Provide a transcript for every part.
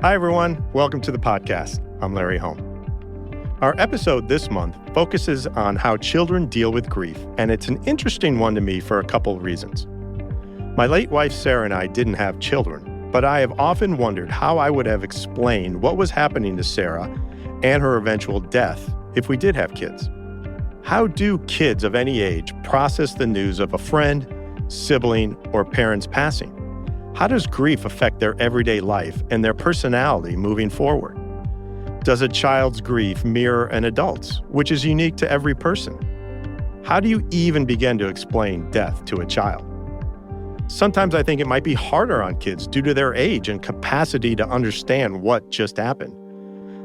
Hi, everyone. Welcome to the podcast. I'm Larry Holm. Our episode this month focuses on how children deal with grief, and it's an interesting one to me for a couple of reasons. My late wife, Sarah, and I didn't have children, but I have often wondered how I would have explained what was happening to Sarah and her eventual death if we did have kids. How do kids of any age process the news of a friend, sibling, or parent's passing? How does grief affect their everyday life and their personality moving forward? Does a child's grief mirror an adult's, which is unique to every person? How do you even begin to explain death to a child? Sometimes I think it might be harder on kids due to their age and capacity to understand what just happened.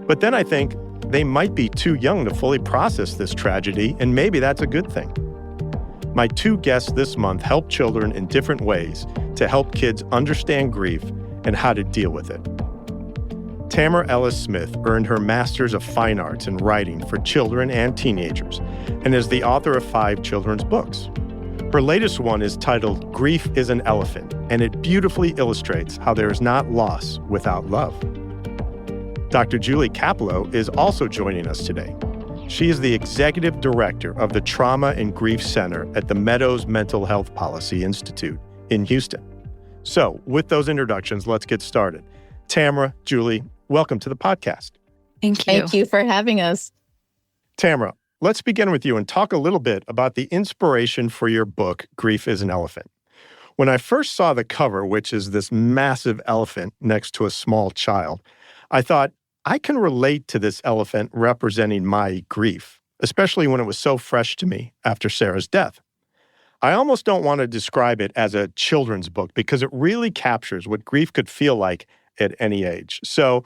But then I think they might be too young to fully process this tragedy, and maybe that's a good thing. My two guests this month help children in different ways to help kids understand grief and how to deal with it. Tamara Ellis Smith earned her Master's of Fine Arts in Writing for Children and Teenagers and is the author of 5 children's books. Her latest one is titled Grief is an Elephant, and it beautifully illustrates how there is not loss without love. Dr. Julie Kaplow is also joining us today. She is the Executive Director of the Trauma and Grief Center at the Meadows Mental Health Policy Institute in Houston. So, with those introductions, let's get started. Tamara, Julie, welcome to the podcast. Thank you. Thank you for having us. Tamara, let's begin with you and talk a little bit about the inspiration for your book, Grief is an Elephant. When I first saw the cover, which is this massive elephant next to a small child, I thought, I can relate to this elephant representing my grief, especially when it was so fresh to me after Sarah's death. I almost don't want to describe it as a children's book because it really captures what grief could feel like at any age. So,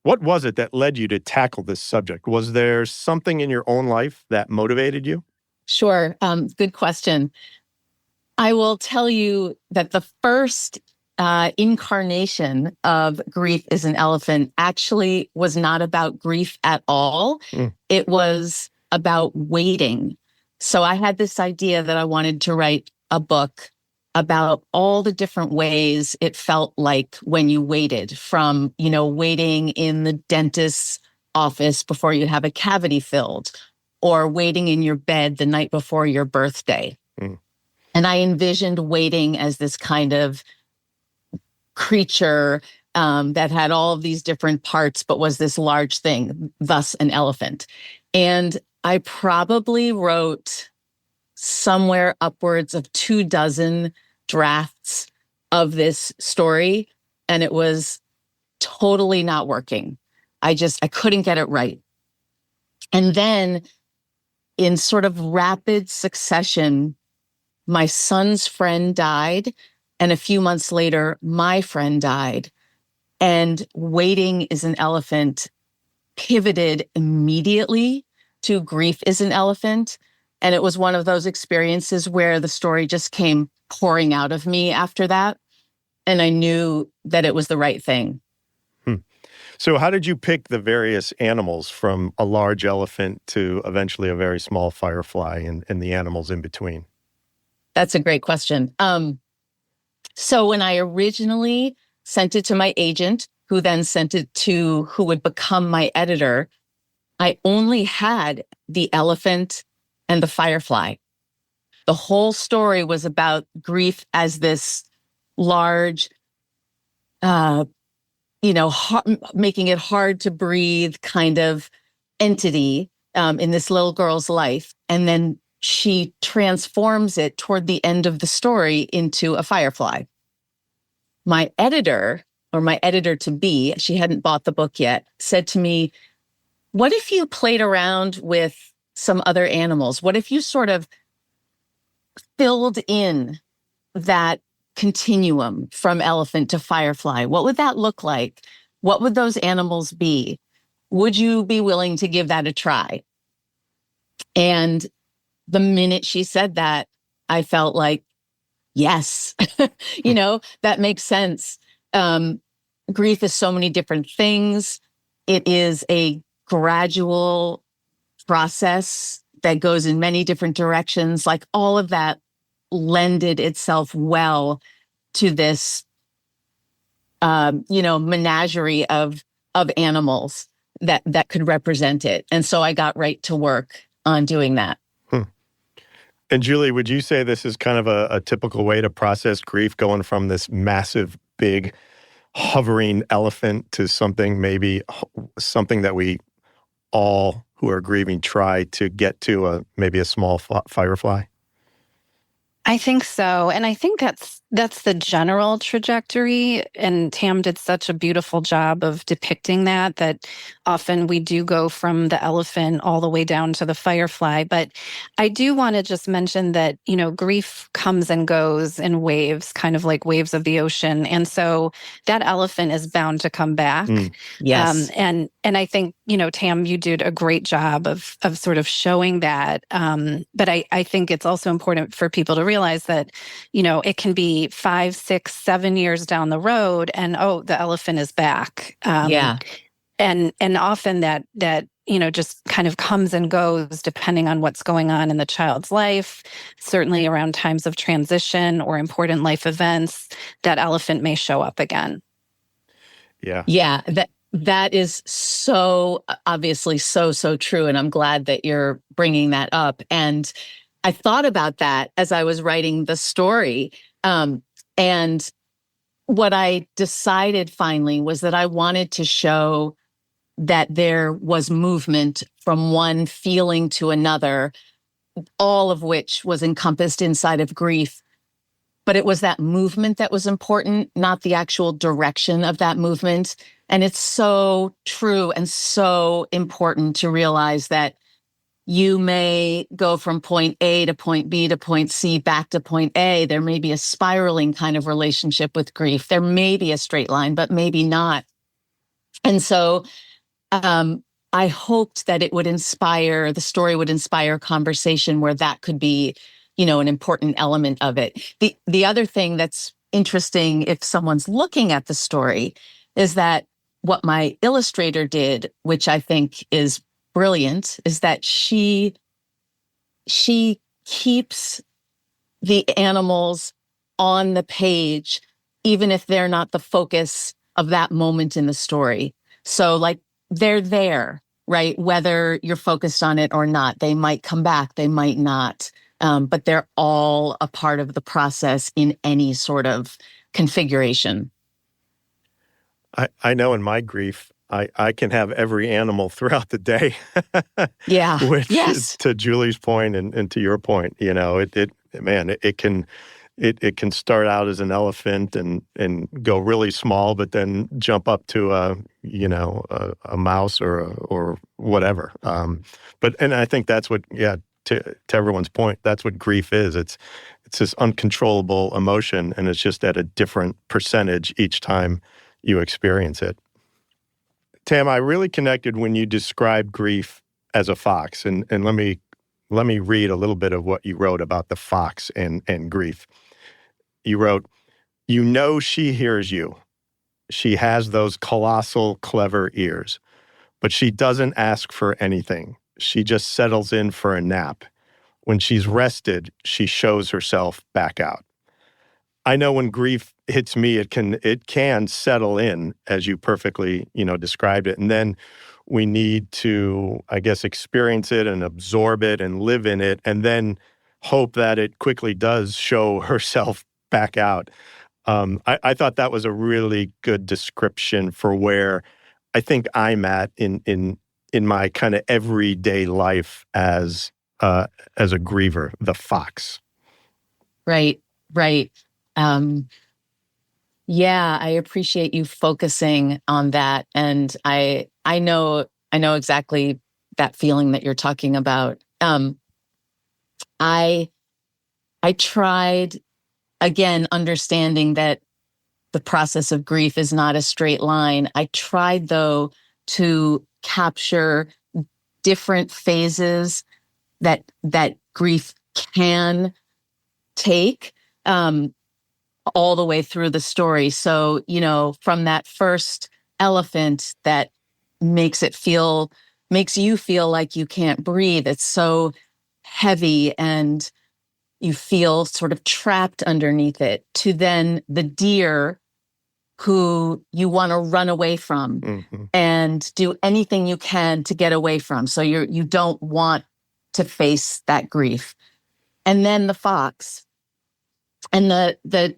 what was it that led you to tackle this subject? Was there something in your own life that motivated you? Sure. Good question. I will tell you that the first incarnation of Grief is an Elephant actually was not about grief at all. It was about waiting. So I had this idea that I wanted to write a book about all the different ways it felt like when you waited, from, waiting in the dentist's office before you have a cavity filled, or waiting in your bed the night before your birthday. And I envisioned waiting as this kind of creature that had all of these different parts, but was this large thing, thus an elephant. And I probably wrote somewhere upwards of 24 drafts of this story, and it was totally not working. I couldn't get it right. And then in sort of rapid succession, my son's friend died, and a few months later, my friend died. And Waiting is an Elephant pivoted immediately to Grief is an Elephant. And it was one of those experiences where the story just came pouring out of me after that. And I knew that it was the right thing. So how did you pick the various animals, from a large elephant to eventually a very small firefly and the animals in between? That's a great question. So when I originally sent it to my agent, who then sent it to who would become my editor, I only had the elephant and the firefly. The whole story was about grief as this large, making it hard to breathe kind of entity in this little girl's life. And then she transforms it toward the end of the story into a firefly. My editor, or my editor-to-be, she hadn't bought the book yet, said to me, what if you played around with some other animals? What if you sort of filled in that continuum from elephant to firefly? What would that look like? What would those animals be? Would you be willing to give that a try? And the minute she said that, I felt like, yes, that makes sense. Grief is so many different things. It is a gradual process that goes in many different directions. Like, all of that lended itself well to this menagerie of animals that could represent it. And so I got right to work on doing that. And Julie, would you say this is kind of a typical way to process grief, going from this massive, big, hovering elephant to something that we all who are grieving try to get to, maybe a small firefly? I think so. And I think that's the general trajectory. And Tam did such a beautiful job of depicting that often we do go from the elephant all the way down to the firefly. But I do want to just mention that, grief comes and goes in waves, kind of like waves of the ocean. And so that elephant is bound to come back. Yes. And I think, Tam, you did a great job of sort of showing that. But I think it's also important for people to realize that, it can be 5, 6, 7 years down the road and, the elephant is back. And often that just kind of comes and goes depending on what's going on in the child's life. Certainly around times of transition or important life events, that elephant may show up again. Yeah. Yeah. That is so obviously so true. And I'm glad that you're bringing that up. And I thought about that as I was writing the story. And what I decided finally was that I wanted to show that there was movement from one feeling to another, all of which was encompassed inside of grief. But it was that movement that was important, not the actual direction of that movement. And it's so true and so important to realize that you may go from point A to point B to point C back to point A. There may be a spiraling kind of relationship with grief. There may be a straight line, but maybe not. And so I hoped that the story would inspire conversation where that could be, an important element of it. The other thing that's interesting if someone's looking at the story is that what my illustrator did, which I think is brilliant, is that she keeps the animals on the page, even if they're not the focus of that moment in the story. So like they're there, right? Whether you're focused on it or not, they might come back, they might not. But they're all a part of the process in any sort of configuration. I know in my grief, I can have every animal throughout the day. Yeah. Which yes. to Julie's point and to your point, it can start out as an elephant and go really small, but then jump up to a mouse or whatever. And I think that's what, to everyone's point, that's what grief is. It's this uncontrollable emotion, and it's just at a different percentage each time you experience it. Tam, I really connected when you described grief as a fox, and let me read a little bit of what you wrote about the fox and grief. You wrote, she hears you. She has those colossal, clever ears, but she doesn't ask for anything. She just settles in for a nap. When she's rested, she shows herself back out. I know when grief hits me, it can settle in, as you perfectly, described it. And then we need to, I guess, experience it and absorb it and live in it, and then hope that it quickly does show herself back out. I thought that was a really good description for where I think I'm at in my kind of everyday life as a griever, the fox. Right. Yeah, I appreciate you focusing on that. And I know exactly that feeling that you're talking about. I tried, again, understanding that the process of grief is not a straight line. I tried, though, to capture different phases that grief can take, all the way through the story. So, from that first elephant that makes you feel like you can't breathe. It's so heavy and you feel sort of trapped underneath it, to then the deer who you want to run away from and do anything you can to get away from. So you don't want to face that grief. And then the fox. And the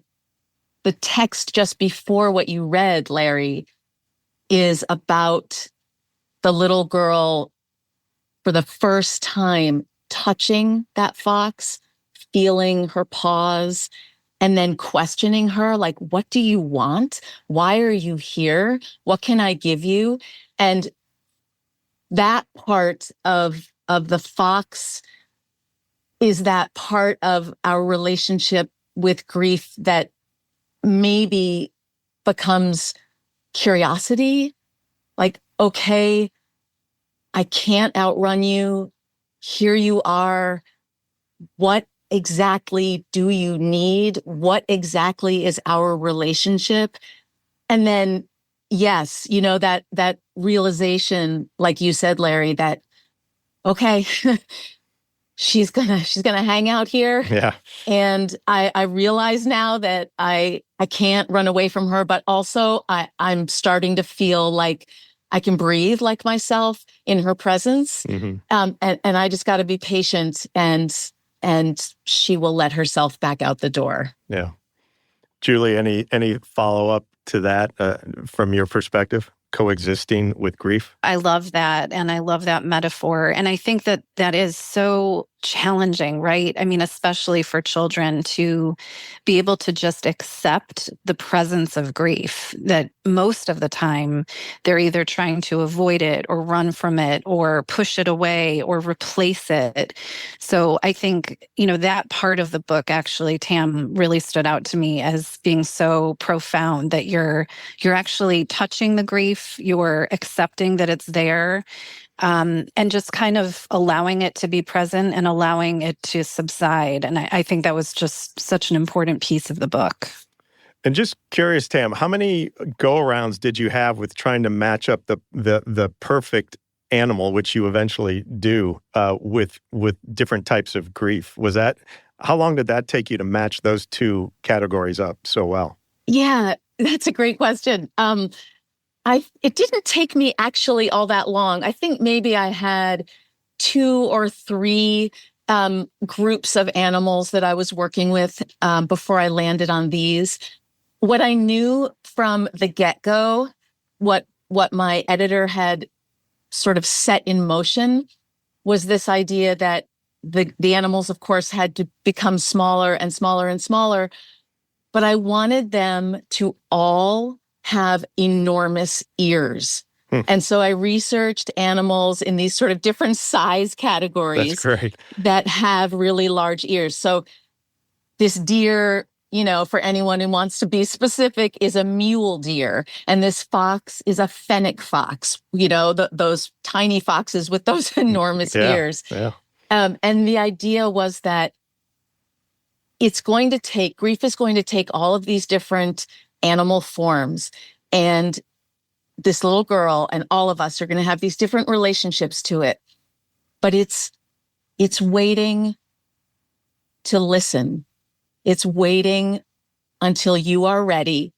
text just before what you read, Larry, is about the little girl for the first time touching that fox, feeling her paws, and then questioning her, like, what do you want? Why are you here? What can I give you? And that part of the fox is that part of our relationship with grief that maybe becomes curiosity. Like, okay, I can't outrun you. Here you are. What exactly do you need? What exactly is our relationship? And then, yes, that realization, like you said, Larry, that, okay, she's gonna hang out here. Yeah. And I realize now that I can't run away from her, but also I'm starting to feel like I can breathe like myself in her presence. And I just got to be patient, and she will let herself back out the door. Yeah. Julie, any follow-up to that from your perspective, coexisting with grief? I love that. And I love that metaphor. And I think that that is so challenging, right? I mean, especially for children to be able to just accept the presence of grief, that most of the time they're either trying to avoid it or run from it or push it away or replace it. So I think, that part of the book actually, Tam, really stood out to me as being so profound, that you're actually touching the grief, you're accepting that it's there, and just kind of allowing it to be present and allowing it to subside. And I think that was just such an important piece of the book. And just curious, Tam, how many go-arounds did you have with trying to match up the perfect animal, which you eventually do, with different types of grief? How long did that take you to match those two categories up so well? Yeah, that's a great question. It didn't take me actually all that long. I think maybe I had 2 or 3 groups of animals that I was working with before I landed on these. What I knew from the get-go, what my editor had sort of set in motion, was this idea that the animals, of course, had to become smaller and smaller and smaller, but I wanted them to all have enormous ears. And so I researched animals in these sort of different size categories that have really large ears. So this deer, for anyone who wants to be specific, is a mule deer. And this fox is a fennec fox, those tiny foxes with those enormous ears. Yeah. And the idea was that grief is going to take all of these different animal forms, and this little girl and all of us are going to have these different relationships to it. But it's waiting to listen. It's waiting until you are ready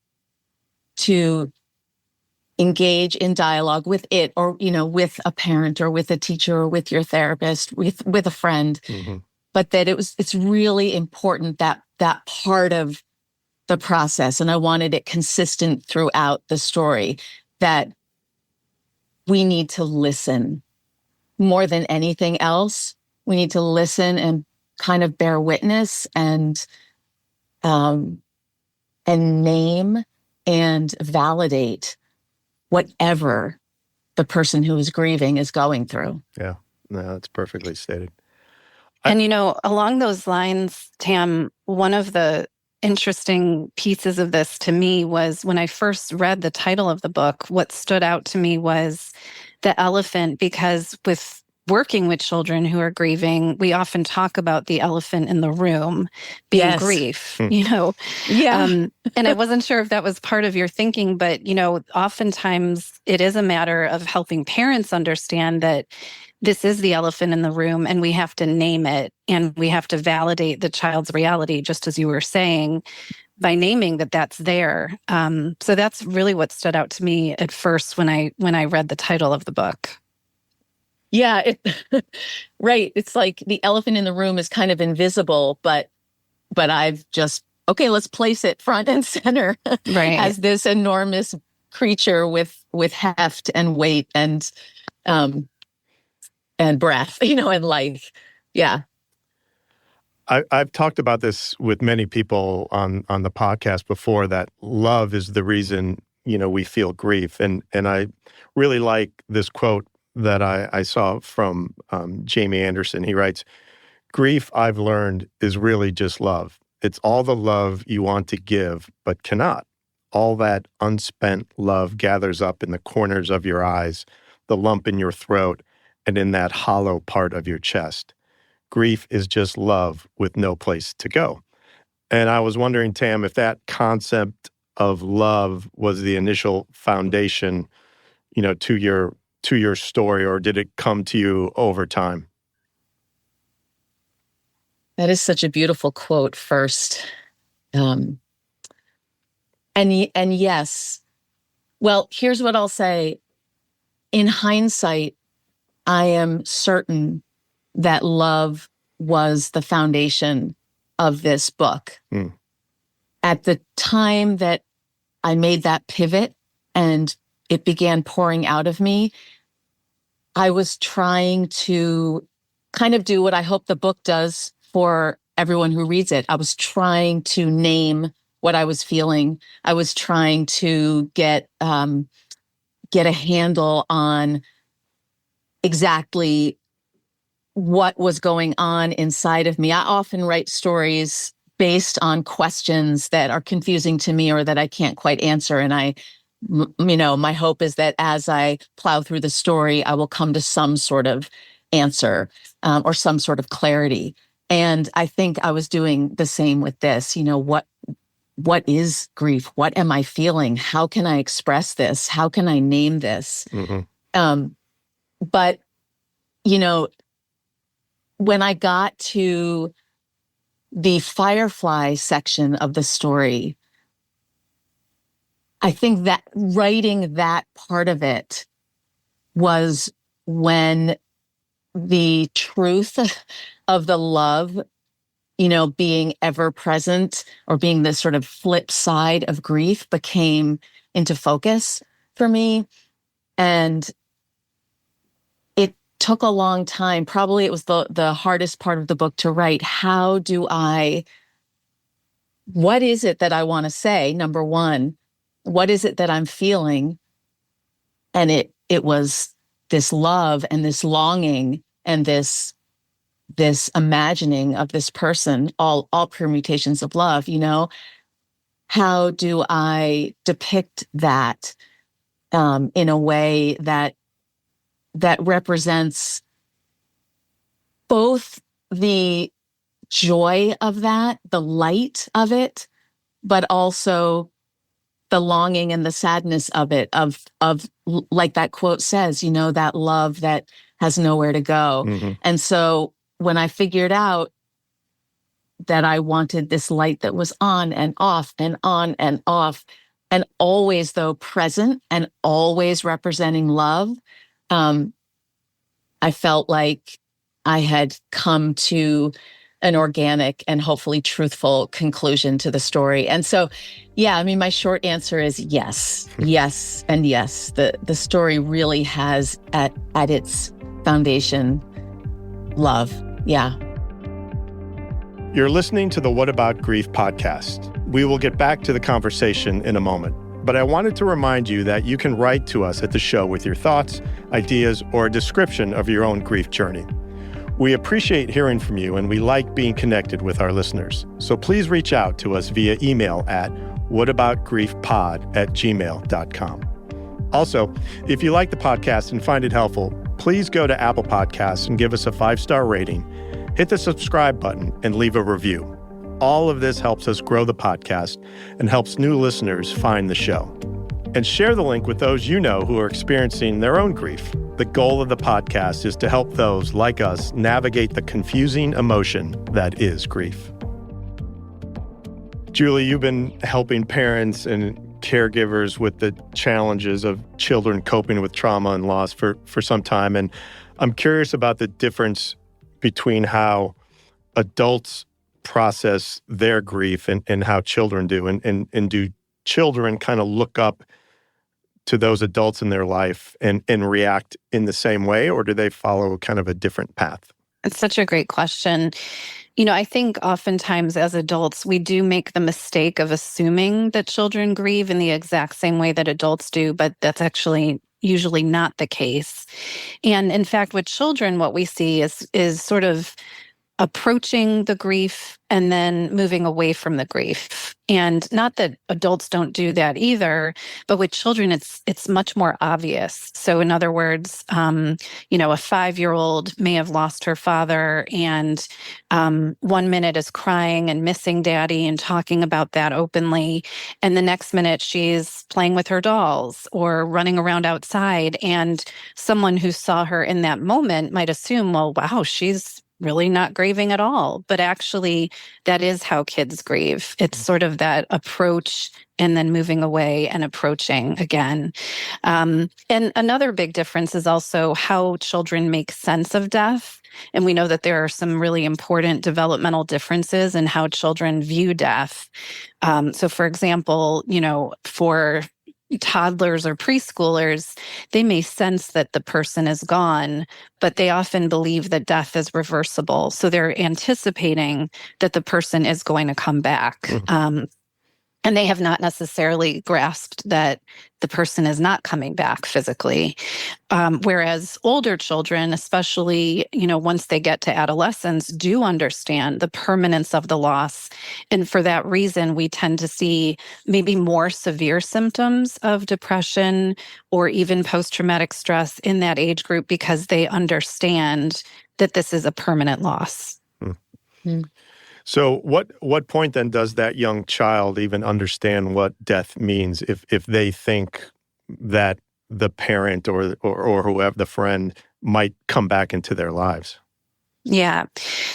to engage in dialogue with it, or, with a parent or with a teacher or with your therapist, with a friend. But that it's really important, that part of the process. And I wanted it consistent throughout the story, that we need to listen more than anything else. We need to listen and kind of bear witness and name and validate whatever the person who is grieving is going through. Yeah, no, that's perfectly stated. And, along those lines, Tam, one of the interesting pieces of this to me was when I first read the title of the book, what stood out to me was the elephant, because with working with children who are grieving, we often talk about the elephant in the room being Yes. grief, Yeah. And I wasn't sure if that was part of your thinking, but, oftentimes it is a matter of helping parents understand that this is the elephant in the room and we have to name it and we have to validate the child's reality, just as you were saying, by naming that that's there. So that's really what stood out to me at first when I read the title of the book. Yeah, right. It's like the elephant in the room is kind of invisible, but I've just, okay, let's place it front and center Right. as this enormous creature with heft and weight and breath, and life. Yeah. I've talked about this with many people on the podcast before, that love is the reason, we feel grief. And I really like this quote that I saw from Jamie Anderson. He writes, "Grief, I've learned, is really just love. It's all the love you want to give but cannot. All that unspent love gathers up in the corners of your eyes, the lump in your throat, and in that hollow part of your chest. Grief is just love with no place to go." And I was wondering, Tam, if that concept of love was the initial foundation, to your story, or did it come to you over time? That is such a beautiful quote first. And yes, well, here's what I'll say. In hindsight, I am certain that love was the foundation of this book. At the time that I made that pivot and it began pouring out of me, I was trying to kind of do what I hope the book does for everyone who reads it. I was trying to name what I was feeling. I was trying to get a handle on exactly what was going on inside of me. I often write stories based on questions that are confusing to me or that I can't quite answer. And my hope is that as I plow through the story, I will come to some sort of answer or some sort of clarity. And I think I was doing the same with this. What is grief? What am I feeling? How can I express this? How can I name this? Mm-hmm. But when I got to the firefly section of the story, I think that writing that part of it was when the truth of the love, being ever present or being the sort of flip side of grief became into focus for me. And it took a long time. Probably it was the hardest part of the book to write. What is it that I want to say? Number one, what is it that I'm feeling? And it was this love and this longing and this imagining of this person, all permutations of love, How do I depict that in a way that represents both the joy of that, the light of it, but also the longing and the sadness of it, of like that quote says, that love that has nowhere to go. Mm-hmm. And so when I figured out that I wanted this light that was on and off and on and off, and always though present and always representing love, I felt like I had come to an organic and hopefully truthful conclusion to the story. And so, yeah, my short answer is yes, yes, and yes. The story really has at its foundation love. Yeah. You're listening to the What About Grief podcast. We will get back to the conversation in a moment, but I wanted to remind you that you can write to us at the show with your thoughts, ideas, or a description of your own grief journey. We appreciate hearing from you, and we like being connected with our listeners. So please reach out to us via email at whataboutgriefpod@gmail.com. Also, if you like the podcast and find it helpful, please go to Apple Podcasts and give us a 5-star rating, hit the subscribe button, and leave a review. All of this helps us grow the podcast and helps new listeners find the show. And share the link with those you know who are experiencing their own grief. The goal of the podcast is to help those like us navigate the confusing emotion that is grief. Julie, you've been helping parents and caregivers with the challenges of children coping with trauma and loss for some time. And I'm curious about the difference between how adults process their grief and how children do. And do children kind of look up to those adults in their life and react in the same way, or do they follow kind of a different path? It's such a great question. I think oftentimes as adults, we do make the mistake of assuming that children grieve in the exact same way that adults do, but that's actually usually not the case. And in fact, with children, what we see is sort of approaching the grief and then moving away from the grief. And not that adults don't do that either, but with children, it's much more obvious. So in other words, a 5-year-old may have lost her father and 1 minute is crying and missing daddy and talking about that openly. And the next minute she's playing with her dolls or running around outside. And someone who saw her in that moment might assume, well, wow, she's really not grieving at all. But actually, that is how kids grieve. It's sort of that approach and then moving away and approaching again. And another big difference is also how children make sense of death. And we know that there are some really important developmental differences in how children view death. So for example, for toddlers or preschoolers, they may sense that the person is gone, but they often believe that death is reversible. So they're anticipating that the person is going to come back. Mm-hmm. And they have not necessarily grasped that the person is not coming back physically. Whereas older children, especially, once they get to adolescence, do understand the permanence of the loss. And for that reason, we tend to see maybe more severe symptoms of depression or even post-traumatic stress in that age group because they understand that this is a permanent loss. Mm. So what point then does that young child even understand what death means if they think that the parent or whoever, the friend, might come back into their lives? Yeah.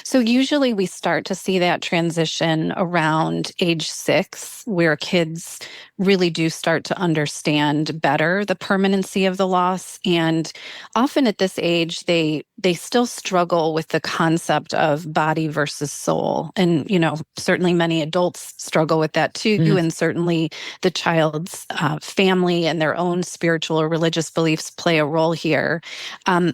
So usually we start to see that transition around age 6, where kids really do start to understand better the permanency of the loss. And often at this age, they still struggle with the concept of body versus soul. And, certainly many adults struggle with that too. Mm-hmm. And certainly the child's family and their own spiritual or religious beliefs play a role here.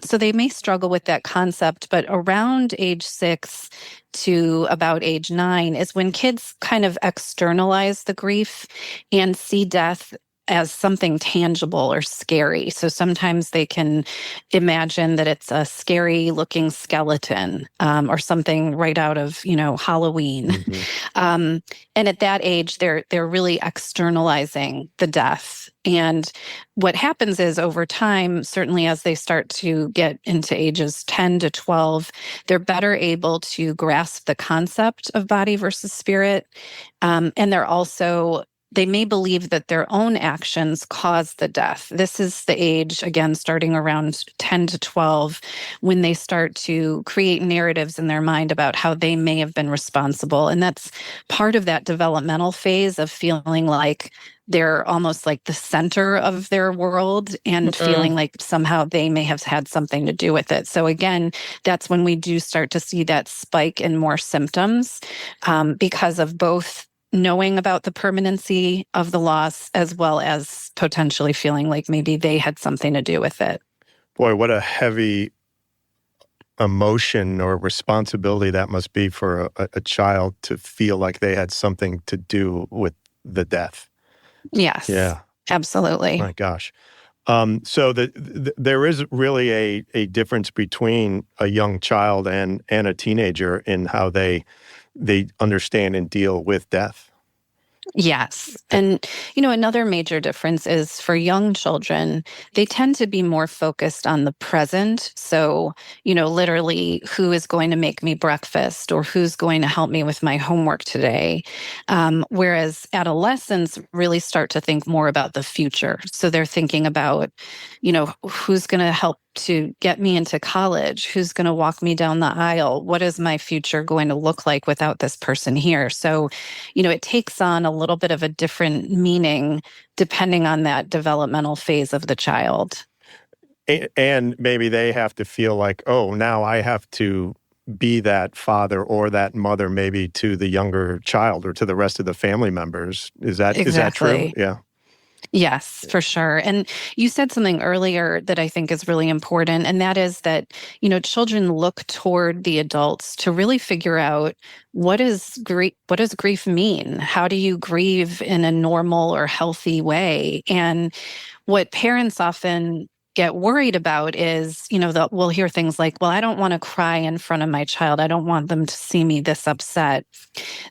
So they may struggle with that concept, but around age 6 to about age 9 is when kids kind of externalize the grief and see death as something tangible or scary. So sometimes they can imagine that it's a scary looking skeleton or something right out of, Halloween. Mm-hmm. And at that age, they're really externalizing the death. And what happens is over time, certainly as they start to get into ages 10 to 12, they're better able to grasp the concept of body versus spirit. And they may believe that their own actions caused the death. This is the age, again, starting around 10 to 12, when they start to create narratives in their mind about how they may have been responsible. And that's part of that developmental phase of feeling like they're almost like the center of their world and feeling like somehow they may have had something to do with it. So again, that's when we do start to see that spike in more symptoms because of both knowing about the permanency of the loss as well as potentially feeling like maybe they had something to do with it. Boy, what a heavy emotion or responsibility that must be for a child to feel like they had something to do with the death. Yes. Yeah. Absolutely. My gosh. So there is really a difference between a young child and a teenager in how they understand and deal with death. Yes. And, another major difference is for young children, they tend to be more focused on the present. So, literally, who is going to make me breakfast or who's going to help me with my homework today? Whereas adolescents really start to think more about the future. So they're thinking about, who's going to help to get me into college? Who's going to walk me down the aisle? What is my future going to look like without this person here? So, it takes on a little bit of a different meaning depending on that developmental phase of the child. And maybe they have to feel like, oh, now I have to be that father or that mother maybe to the younger child or to the rest of the family members. Is that true? Exactly. Yeah. Yes, for sure. And you said something earlier that I think is really important, and that is that, children look toward the adults to really figure out what does grief mean? How do you grieve in a normal or healthy way? And what parents often get worried about is, we'll hear things like, well, I don't want to cry in front of my child. I don't want them to see me this upset.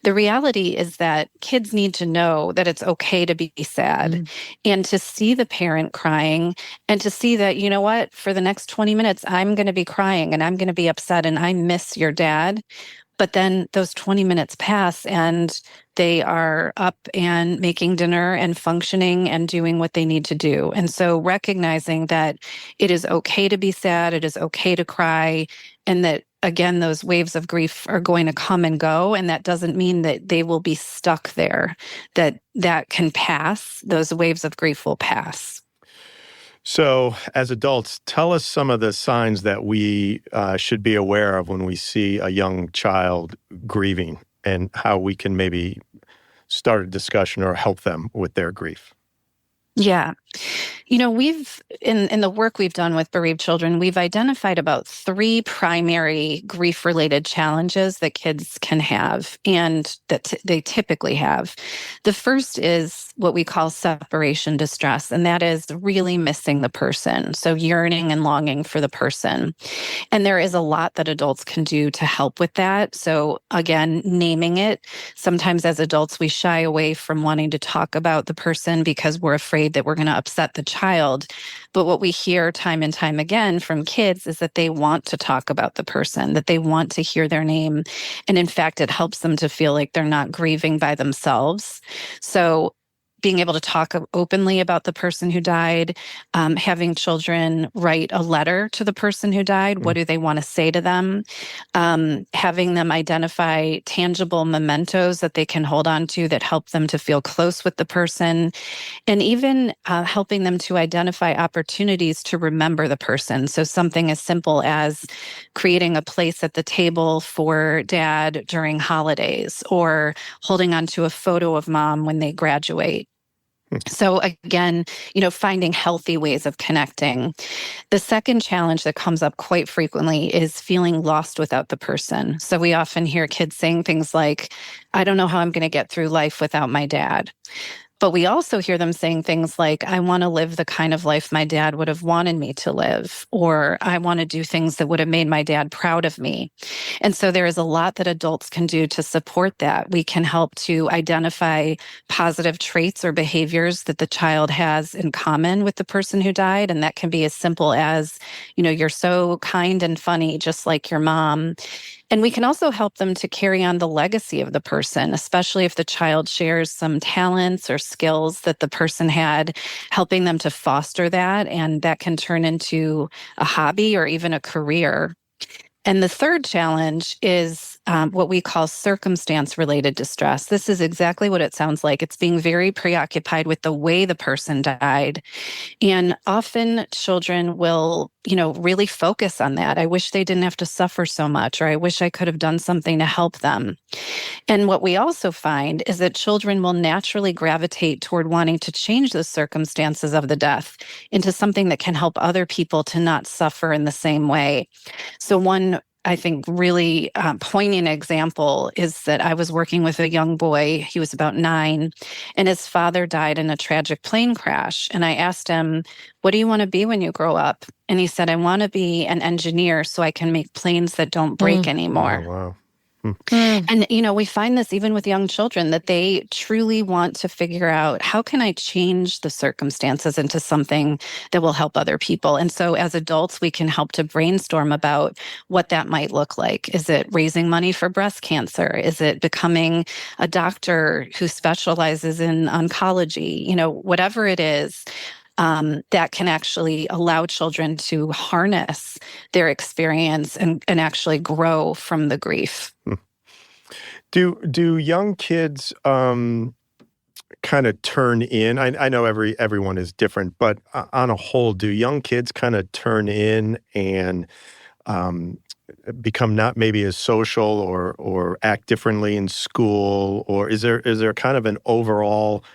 The reality is that kids need to know that it's okay to be sad and to see the parent crying and to see that, what, for the next 20 minutes, I'm going to be crying and I'm going to be upset and I miss your dad. But then those 20 minutes pass and they are up and making dinner and functioning and doing what they need to do. And so recognizing that it is okay to be sad, it is okay to cry, and that, again, those waves of grief are going to come and go. And that doesn't mean that they will be stuck there, that can pass. Those waves of grief will pass. So, as adults, tell us some of the signs that we should be aware of when we see a young child grieving and how we can maybe start a discussion or help them with their grief. Yeah. We've, in the work we've done with bereaved children, we've identified about 3 primary grief-related challenges that kids can have and that they typically have. The first is what we call separation distress, and that is really missing the person. So yearning and longing for the person. And there is a lot that adults can do to help with that. So again, naming it. Sometimes as adults, we shy away from wanting to talk about the person because we're afraid that we're going to upset the child. But what we hear time and time again from kids is that they want to talk about the person, that they want to hear their name. And in fact, it helps them to feel like they're not grieving by themselves. So being able to talk openly about the person who died, having children write a letter to the person who died. What do they want to say to them? Having them identify tangible mementos that they can hold on to that help them to feel close with the person, and even helping them to identify opportunities to remember the person. So something as simple as creating a place at the table for dad during holidays, or holding on to a photo of mom when they graduate. So again, finding healthy ways of connecting. The second challenge that comes up quite frequently is feeling lost without the person. So we often hear kids saying things like, I don't know how I'm going to get through life without my dad. But we also hear them saying things like, I want to live the kind of life my dad would have wanted me to live, or I want to do things that would have made my dad proud of me. And so there is a lot that adults can do to support that. We can help to identify positive traits or behaviors that the child has in common with the person who died. And that can be as simple as, you're so kind and funny, just like your mom. And we can also help them to carry on the legacy of the person, especially if the child shares some talents or skills that the person had, helping them to foster that. And that can turn into a hobby or even a career. And the third challenge is what we call circumstance-related distress. This is exactly what it sounds like. It's being very preoccupied with the way the person died. And often children will, really focus on that. I wish they didn't have to suffer so much, or I wish I could have done something to help them. And what we also find is that children will naturally gravitate toward wanting to change the circumstances of the death into something that can help other people to not suffer in the same way. So one, I think, really poignant example is that I was working with a young boy. He was about 9, and his father died in a tragic plane crash. And I asked him, what do you want to be when you grow up? And he said, I want to be an engineer so I can make planes that don't break anymore. Oh, wow. And, we find this even with young children, that they truly want to figure out, how can I change the circumstances into something that will help other people? And so as adults, we can help to brainstorm about what that might look like. Is it raising money for breast cancer? Is it becoming a doctor who specializes in oncology? Whatever it is, that can actually allow children to harness their experience and actually grow from the grief. Do young kids kind of turn in? I know everyone is different, but on a whole, do young kids kind of turn in and become not maybe as social or act differently in school? Or is there kind of an overall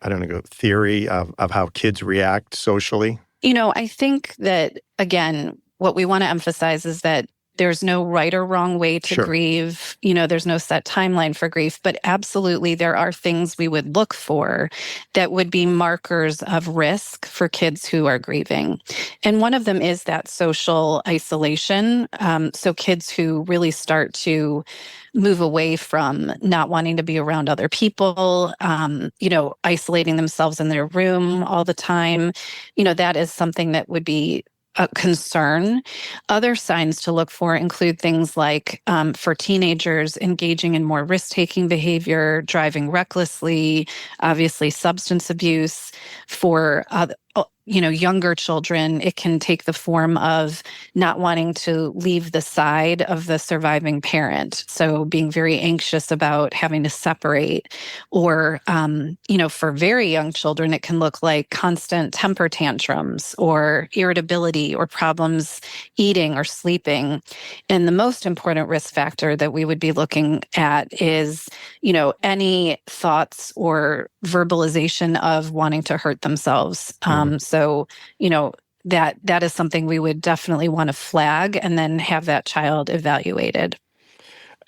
I don't know, theory of how kids react socially? I think that, again, what we want to emphasize is that there's no right or wrong way to grieve. There's no set timeline for grief, but absolutely there are things we would look for that would be markers of risk for kids who are grieving. And one of them is that social isolation. So kids who really start to move away from not wanting to be around other people, isolating themselves in their room all the time, that is something that would be a concern. Other signs to look for include things like, for teenagers, engaging in more risk-taking behavior, driving recklessly, obviously substance abuse. For younger children, it can take the form of not wanting to leave the side of the surviving parent. So being very anxious about having to separate. Or, for very young children, it can look like constant temper tantrums or irritability or problems eating or sleeping. And the most important risk factor that we would be looking at is, any thoughts or verbalization of wanting to hurt themselves. So, that is something we would definitely want to flag and then have that child evaluated.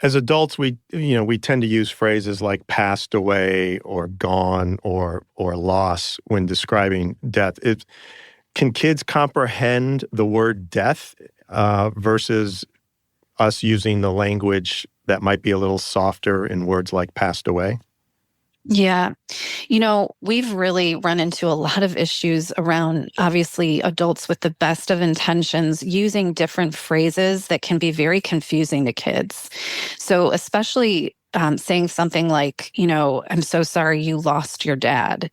As adults, we tend to use phrases like passed away or gone or loss when describing death. Can kids comprehend the word death versus us using the language that might be a little softer in words like passed away? Yeah. We've really run into a lot of issues around, obviously, adults with the best of intentions using different phrases that can be very confusing to kids. So especially saying something like, I'm so sorry you lost your dad.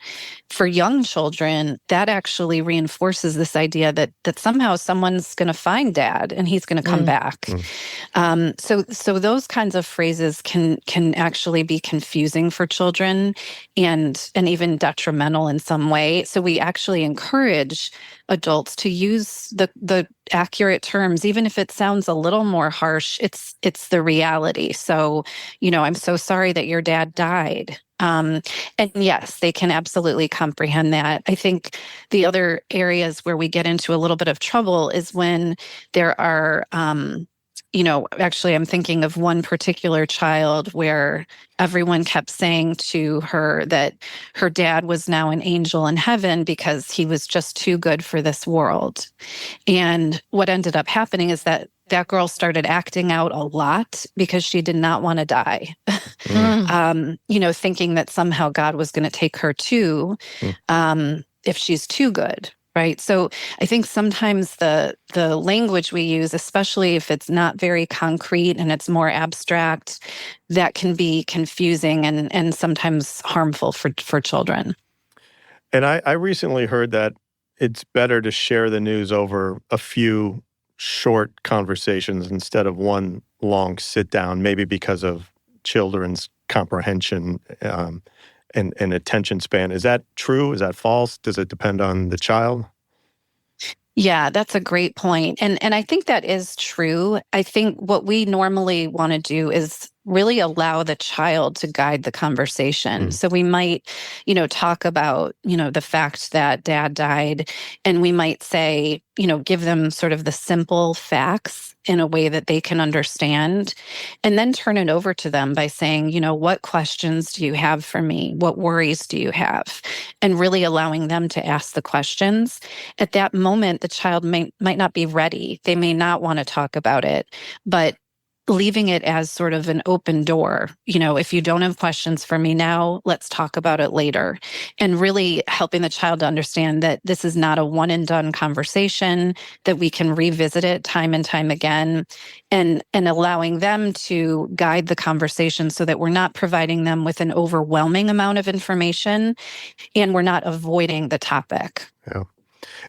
For young children, that actually reinforces this idea that somehow someone's going to find dad and he's going to come back. So those kinds of phrases can actually be confusing for children and even detrimental in some way. So we actually encourage adults to use the accurate terms, even if it sounds a little more harsh. It's the reality. So, I'm so sorry that your dad died. And yes, they can absolutely comprehend that. I think the other areas where we get into a little bit of trouble is when there are, actually, I'm thinking of one particular child where everyone kept saying to her that her dad was now an angel in heaven because he was just too good for this world. And what ended up happening is that girl started acting out a lot because she did not want to die. Thinking that somehow God was going to take her too, if she's too good. Right. So I think sometimes the language we use, especially if it's not very concrete and it's more abstract, that can be confusing and sometimes harmful for children. And I recently heard that it's better to share the news over a few short conversations instead of one long sit down, maybe because of children's comprehension and attention span. Is that true? Is that false? Does it depend on the child? Yeah, that's a great point. And I think that is true. I think what we normally want to do is really allow the child to guide the conversation. So we might, talk about, the fact that dad died, and we might say, give them sort of the simple facts in a way that they can understand, and then turn it over to them by saying, what questions do you have for me? What worries do you have? And really allowing them to ask the questions. At that moment, the child might not be ready. They may not want to talk about it, but leaving it as sort of an open door. If you don't have questions for me now, let's talk about it later. And really helping the child to understand that this is not a one and done conversation, that we can revisit it time and time again, and allowing them to guide the conversation so that we're not providing them with an overwhelming amount of information and we're not avoiding the topic. Yeah.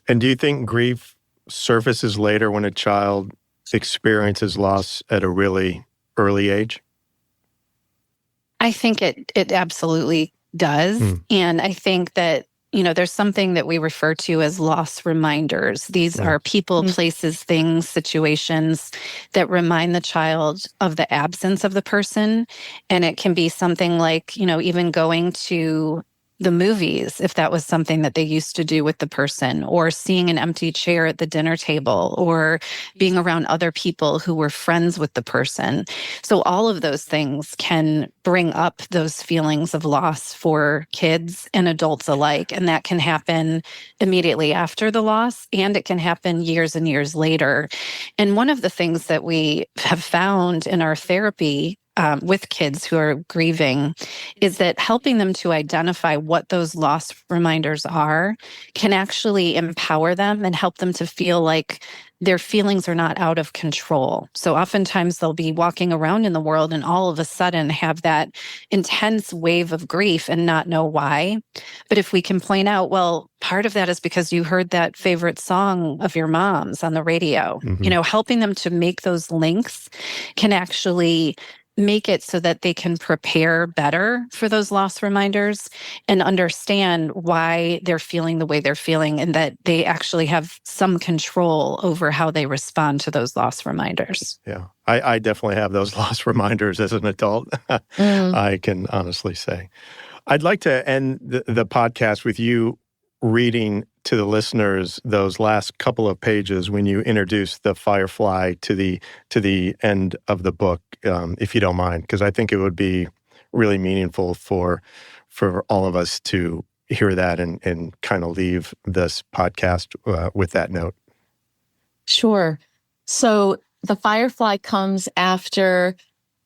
And do you think grief surfaces later when a child experiences loss at a really early age? I think it absolutely does. And I think that, there's something that we refer to as loss reminders. These are people, places, things, situations that remind the child of the absence of the person. And it can be something like, even going to the movies, if that was something that they used to do with the person, or seeing an empty chair at the dinner table, or being around other people who were friends with the person. So all of those things can bring up those feelings of loss for kids and adults alike. And that can happen immediately after the loss, and it can happen years and years later. And one of the things that we have found in our therapy with kids who are grieving is that helping them to identify what those loss reminders are can actually empower them and help them to feel like their feelings are not out of control. So oftentimes they'll be walking around in the world and all of a sudden have that intense wave of grief and not know why. But if we can point out, well, part of that is because you heard that favorite song of your mom's on the radio, helping them to make those links can actually make it so that they can prepare better for those loss reminders and understand why they're feeling the way they're feeling, and that they actually have some control over how they respond to those loss reminders. Yeah, I definitely have those loss reminders as an adult, I can honestly say. I'd like to end the podcast with you reading to the listeners those last couple of pages when you introduce the firefly to the end of the book, if you don't mind, because I think it would be really meaningful for all of us to hear that and kind of leave this podcast with that note. Sure. So the firefly comes after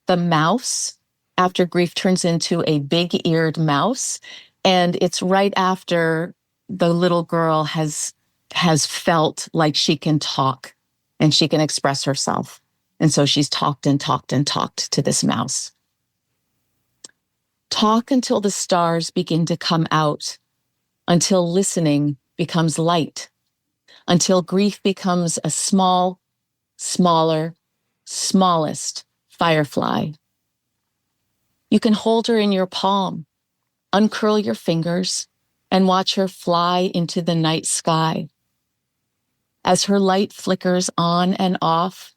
the mouse, after grief turns into a big-eared mouse, and it's right after the little girl has felt like she can talk and she can express herself. And so she's talked and talked and talked to this mouse. Talk until the stars begin to come out, until listening becomes light, until grief becomes a small, smaller, smallest firefly. You can hold her in your palm, uncurl your fingers, and watch her fly into the night sky. As her light flickers on and off,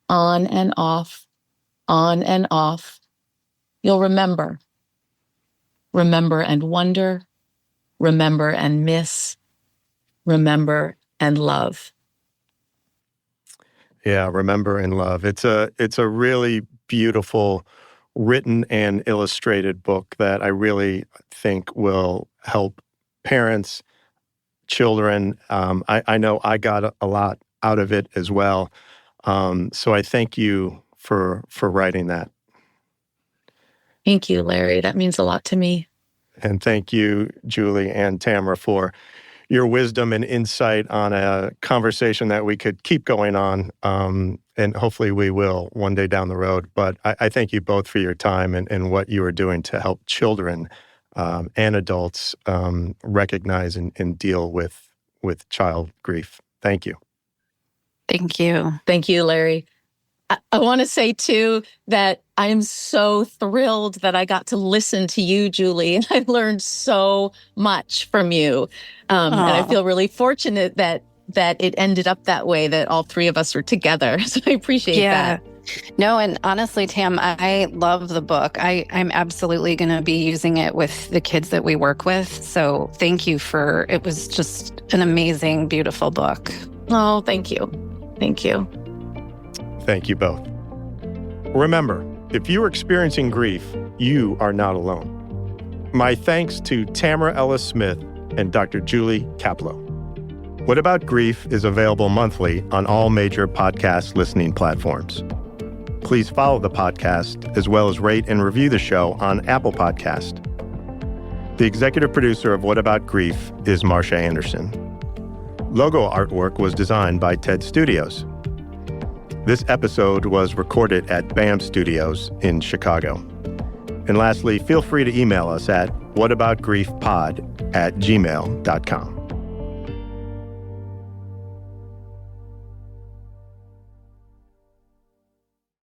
on and off, on and off, you'll remember. Remember and wonder, remember and miss, remember and love. Yeah, remember and love. It's a really beautiful written and illustrated book that I really think will help parents, children. I know I got a lot out of it as well. So I thank you for writing that. Thank you, Larry. That means a lot to me. And thank you, Julie and Tamara, for your wisdom and insight on a conversation that we could keep going on. And hopefully we will one day down the road. But I thank you both for your time and what you are doing to help children and adults recognize and deal with child grief. Thank you. Thank you. Thank you, Larry. I want to say, too, that I am so thrilled that I got to listen to you, Julie. And I learned so much from you. And I feel really fortunate that it ended up that way, that all three of us are together. So I appreciate that. No, and honestly, Tam, I love the book. I'm absolutely going to be using it with the kids that we work with. So thank you it was just an amazing, beautiful book. Oh, thank you. Thank you. Thank you both. Remember, if you're experiencing grief, you are not alone. My thanks to Tamara Ellis Smith and Dr. Julie Kaplow. What About Grief is available monthly on all major podcast listening platforms. Please follow the podcast as well as rate and review the show on Apple Podcast. The executive producer of What About Grief is Marcia Anderson. Logo artwork was designed by TED Studios. This episode was recorded at BAM Studios in Chicago. And lastly, feel free to email us at whataboutgriefpod@gmail.com.